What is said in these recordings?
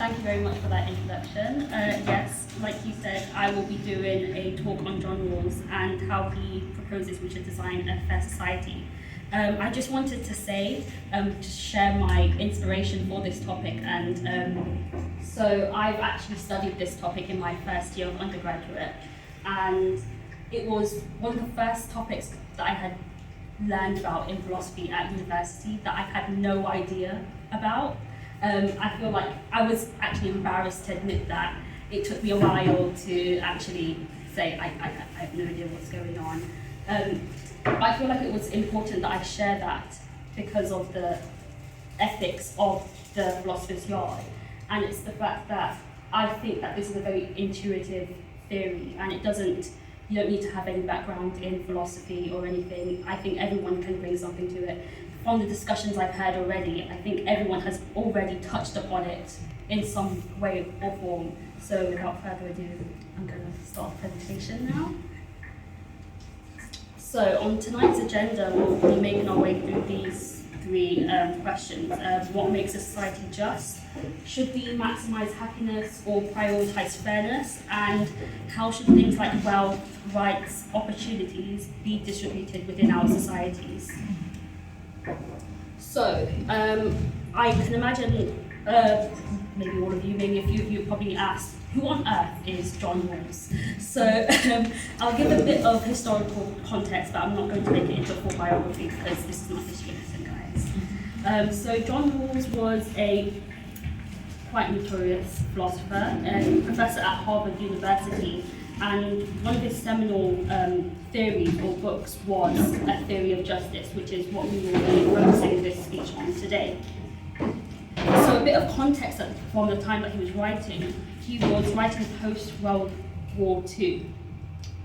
thank you very much for that introduction. Yes, like you said, I will be doing a talk on John Rawls and how he proposes we should design a fair society. I just wanted to say, to share my inspiration for this topic, and so I've actually studied this topic in my first year of undergraduate, and it was one of the first topics that I had learned about in philosophy at university that I had no idea about. I feel like I was actually embarrassed to admit that. It took me a while to actually say I have no idea what's going on. But I feel like it was important that I share that because of the ethics of the philosopher's yard. And it's the fact that I think that this is a very intuitive theory, and you don't need to have any background in philosophy or anything. I think everyone can bring something to it. From the discussions I've heard already, I think everyone has already touched upon it in some way or form. So without further ado, I'm going to start the presentation now. So on tonight's agenda, we'll be making our way through these three questions. What makes a society just? Should we maximize happiness or prioritize fairness? And how should things like wealth, rights, opportunities be distributed within our societies? So, I can imagine, maybe all of you, maybe a few of you probably asked, who on earth is John Rawls? So, I'll give a bit of historical context, but I'm not going to make it into a full biography because this is not a history lesson, guys. So, John Rawls was a quite notorious philosopher and professor at Harvard University, and one of his seminal theories or books was A Theory of Justice, which is what we will be focusing this speech on today. So a bit of context from the time that he was writing post-World War II.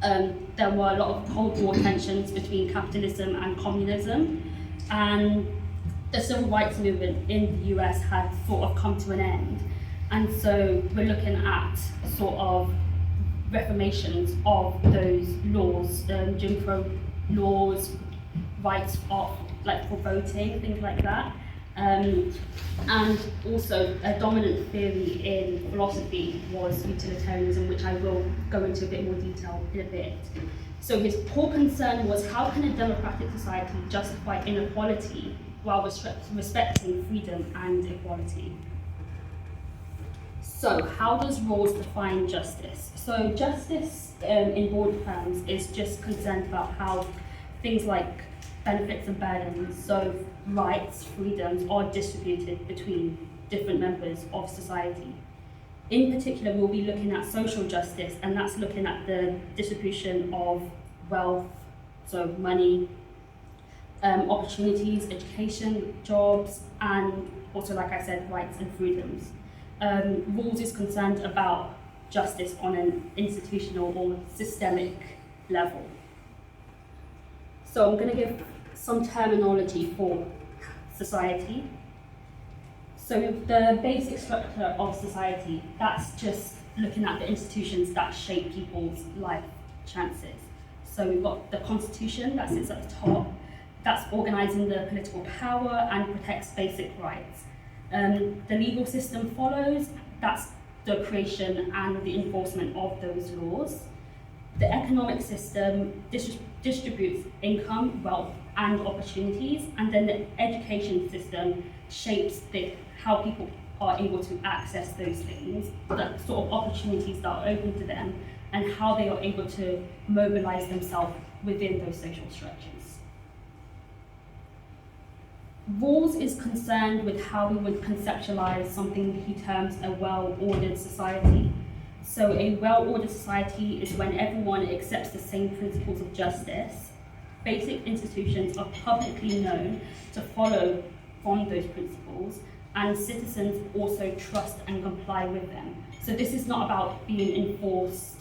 There were a lot of Cold War tensions between capitalism and communism, and the civil rights movement in the US had sort of come to an end. And so we're looking at sort of reformations of those laws, Jim Crow laws, rights of, like for voting, things like that. And also a dominant theory in philosophy was utilitarianism, which I will go into a bit more detail in a bit. So his core concern was, how can a democratic society justify inequality while respecting freedom and equality? So how does Rawls define justice? So justice, in broad terms, is just concerned about how things like benefits and burdens, so rights, freedoms, are distributed between different members of society. In particular, we'll be looking at social justice, and that's looking at the distribution of wealth, so money, opportunities, education, jobs, and also, like I said, rights and freedoms. Rawls is concerned about justice on an institutional or systemic level. So I'm going to give some terminology for society. So the basic structure of society, that's just looking at the institutions that shape people's life chances. So we've got the Constitution that sits at the top, that's organising the political power and protects basic rights. The legal system follows, that's the creation and the enforcement of those laws. The economic system distributes income, wealth, and opportunities, and then the education system shapes how people are able to access those things, the sort of opportunities that are open to them, and how they are able to mobilize themselves within those social structures. Rawls is concerned with how we would conceptualize something he terms a well-ordered society. So a well-ordered society is when everyone accepts the same principles of justice, basic institutions are publicly known to follow from those principles, and citizens also trust and comply with them. So this is not about being enforced,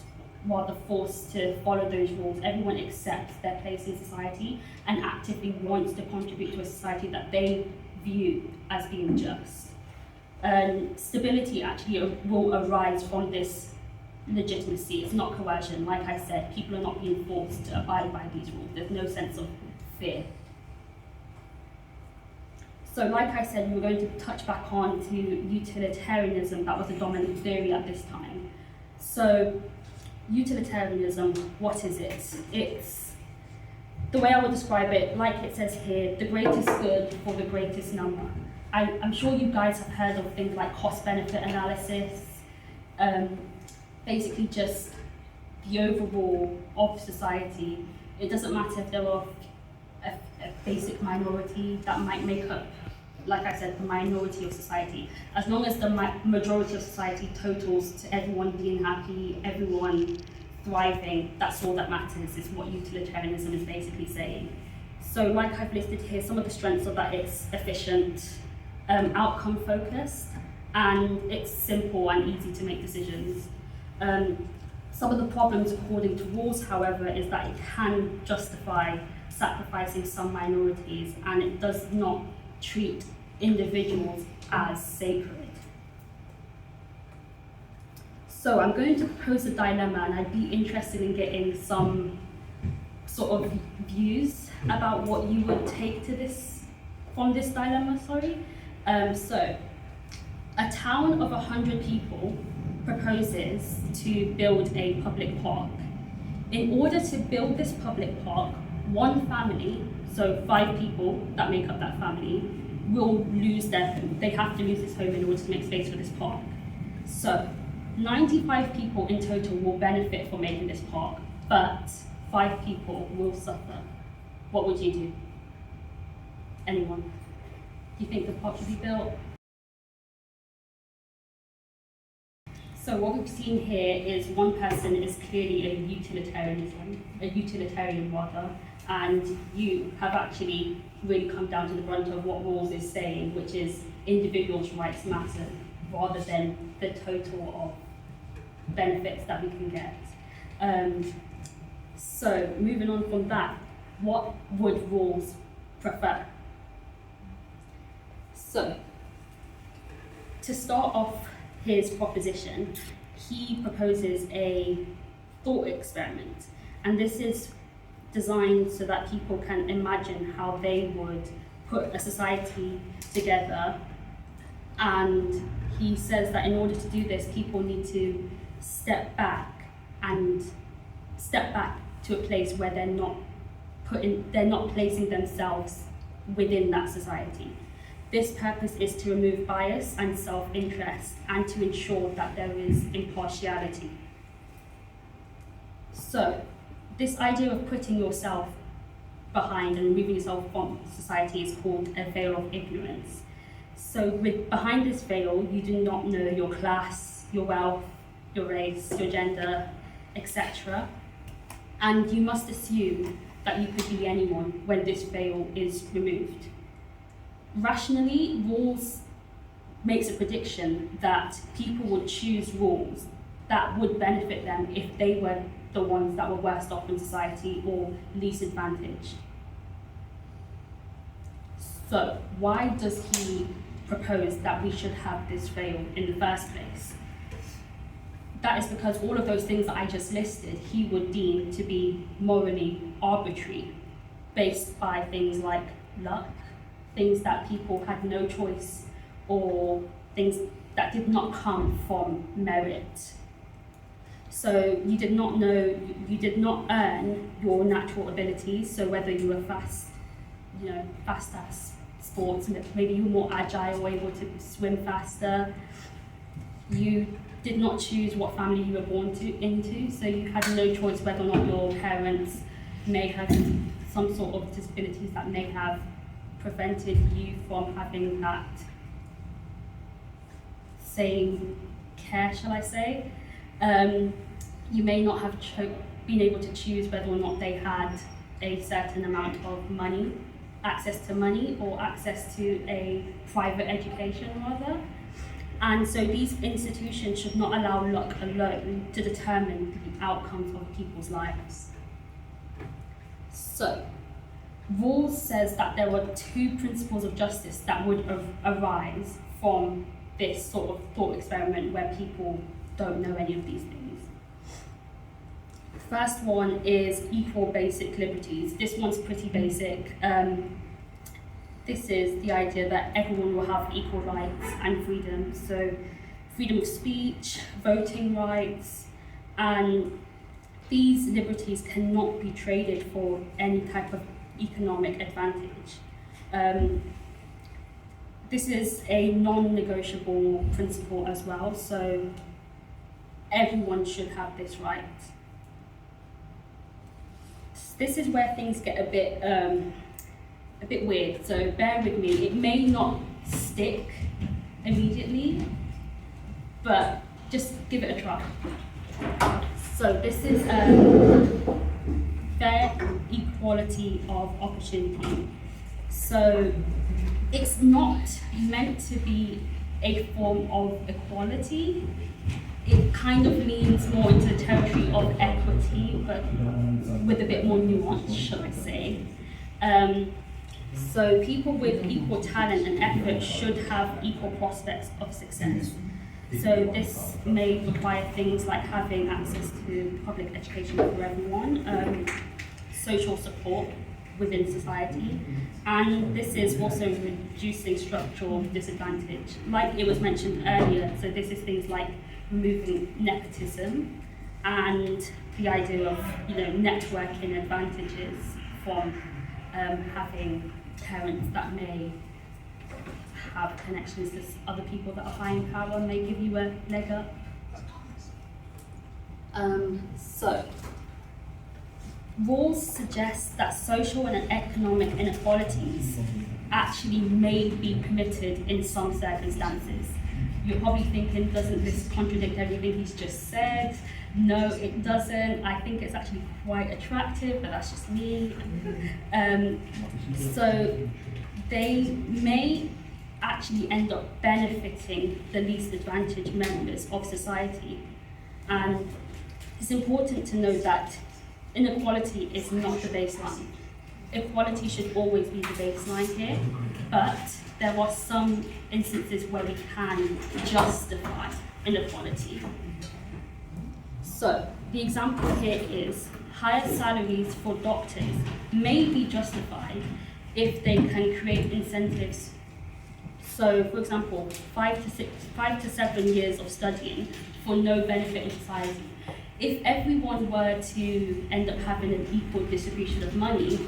rather forced to follow those rules. Everyone accepts their place in society and actively wants to contribute to a society that they view as being just. Stability actually will arise from this legitimacy. It's not coercion. Like I said, people are not being forced to abide by these rules. There's no sense of fear. So So like I said, we were going to touch back on to utilitarianism. That was a dominant theory at this time. So utilitarianism, what is it? It's, the way I would describe it, like it says here, the greatest good for the greatest number. I'm sure you guys have heard of things like cost-benefit analysis, basically just the overall of society. It doesn't matter if there are a basic minority that might make up, like I said, the minority of society. As long as the majority of society totals to everyone being happy, everyone thriving, that's all that matters, is what utilitarianism is basically saying. So like I've listed here, some of the strengths of that: it's efficient, outcome focused, and it's simple and easy to make decisions. Some of the problems, according to Rawls, however, is that it can justify sacrificing some minorities, and it does not treat individuals as sacred. So I'm going to propose a dilemma, and I'd be interested in getting some sort of views about what you would take to this, from this dilemma, sorry. So, a town of 100 people proposes to build a public park. In order to build this public park, one family, so 5 people that make up that family, will lose their home. They have to lose this home in order to make space for this park. So 95 people in total will benefit from making this park, but 5 people will suffer. What would you do? Anyone? Do you think the park should be built? So what we've seen here is one person is clearly a utilitarian, and you have actually really come down to the brunt of what Rawls is saying, which is individuals' rights matter rather than the total of benefits that we can get. So moving on from that, what would Rawls prefer? So to start off his proposition, he proposes a thought experiment, and this is designed so that people can imagine how they would put a society together. And he says that in order to do this, people need to step back to a place where they're not placing themselves within that society. This purpose is to remove bias and self-interest and to ensure that there is impartiality. So, this idea of putting yourself behind and removing yourself from society is called a veil of ignorance. So behind this veil, you do not know your class, your wealth, your race, your gender, etc. And you must assume that you could be anyone when this veil is removed. Rationally, Rawls makes a prediction that people would choose rules that would benefit them if they were the ones that were worst off in society or least advantaged. So why does he propose that we should have this veil in the first place? That is because all of those things that I just listed, he would deem to be morally arbitrary, based by things like luck, things that people had no choice, or things that did not come from merit. So you did not earn your natural abilities. So whether you were fast at sports, maybe you were more agile or able to swim faster. You did not choose what family you were born into, so you had no choice whether or not your parents may have some sort of disabilities that may have prevented you from having that same care, shall I say. You may not have been able to choose whether or not they had a certain amount of money, access to money, or access to a private education rather. And so these institutions should not allow luck alone to determine the outcomes of people's lives. So, Rawls says that there were 2 principles of justice that would arise from this sort of thought experiment where people don't know any of these things. First one is equal basic liberties. This one's pretty basic. this is the idea that everyone will have equal rights and freedom. So freedom of speech, voting rights, and these liberties cannot be traded for any type of economic advantage. This is a non-negotiable principle as well, so everyone should have this right. This is where things get a bit weird, so bear with me. It may not stick immediately, but just give it a try. So this is fair equality of opportunity. So it's not meant to be a form of equality. It kind of leans more into the territory of equity, but with a bit more nuance, shall I say. So people with equal talent and effort should have equal prospects of success. So this may require things like having access to public education for everyone, social support within society, and this is also reducing structural disadvantage. Like it was mentioned earlier, so this is things like removing nepotism and the idea of networking advantages from having parents that may have connections to other people that are high in power and may give you a leg up. So Rawls suggests that social and economic inequalities actually may be permitted in some circumstances. You're probably thinking, doesn't this contradict everything he's just said? No, it doesn't. I think it's actually quite attractive, but that's just me. So they may actually end up benefiting the least advantaged members of society. And it's important to know that inequality is not the baseline. Equality should always be the baseline here, but there are some instances where we can justify inequality. So the example here is higher salaries for doctors may be justified if they can create incentives. So for example, 5 to 7 years of studying for no benefit in society. If everyone were to end up having an equal distribution of money,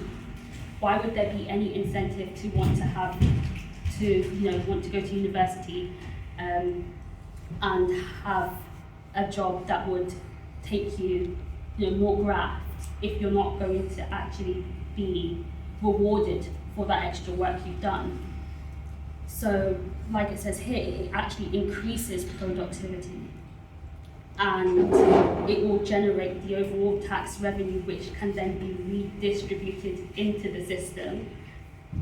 why would there be any incentive to want to want to go to university and have a job that would take you, more graft if you're not going to actually be rewarded for that extra work you've done? So, like it says here, it actually increases productivity, and it will generate the overall tax revenue, which can then be redistributed into the system,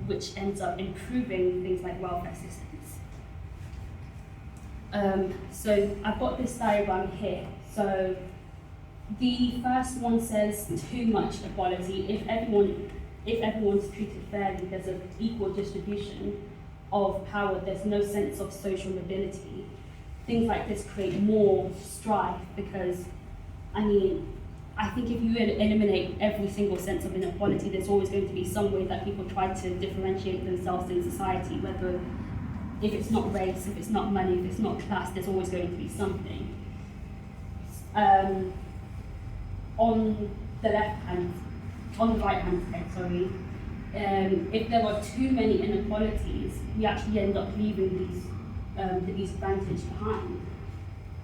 which ends up improving things like welfare systems. So I've got this diagram here. So the first one says too much equality. If everyone's treated fairly, there's an equal distribution of power, there's no sense of social mobility. Things like this create more strife because, I think if you eliminate every single sense of inequality, there's always going to be some way that people try to differentiate themselves in society, whether if it's not race, if it's not money, if it's not class, there's always going to be something. On the right hand side, if there are too many inequalities, we actually end up leaving the disadvantage behind.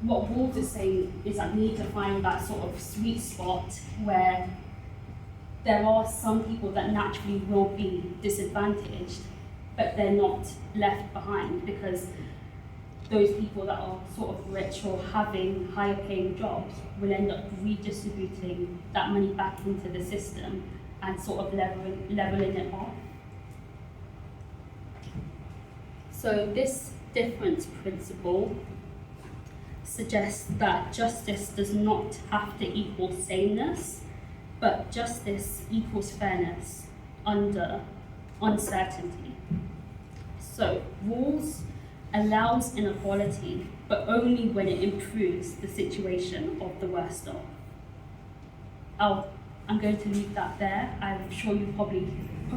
What Rawls is saying is that we need to find that sort of sweet spot where there are some people that naturally will be disadvantaged, but they're not left behind because those people that are sort of rich or having higher paying jobs will end up redistributing that money back into the system and sort of leveling it off. So this difference principle suggests that justice does not have to equal sameness, but justice equals fairness under uncertainty. So Rawls allows inequality, but only when it improves the situation of the worst off. I'm going to leave that there. I'm sure you've probably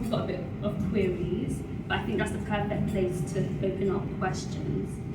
got a bit of queries. but I think that's the perfect place to open up questions.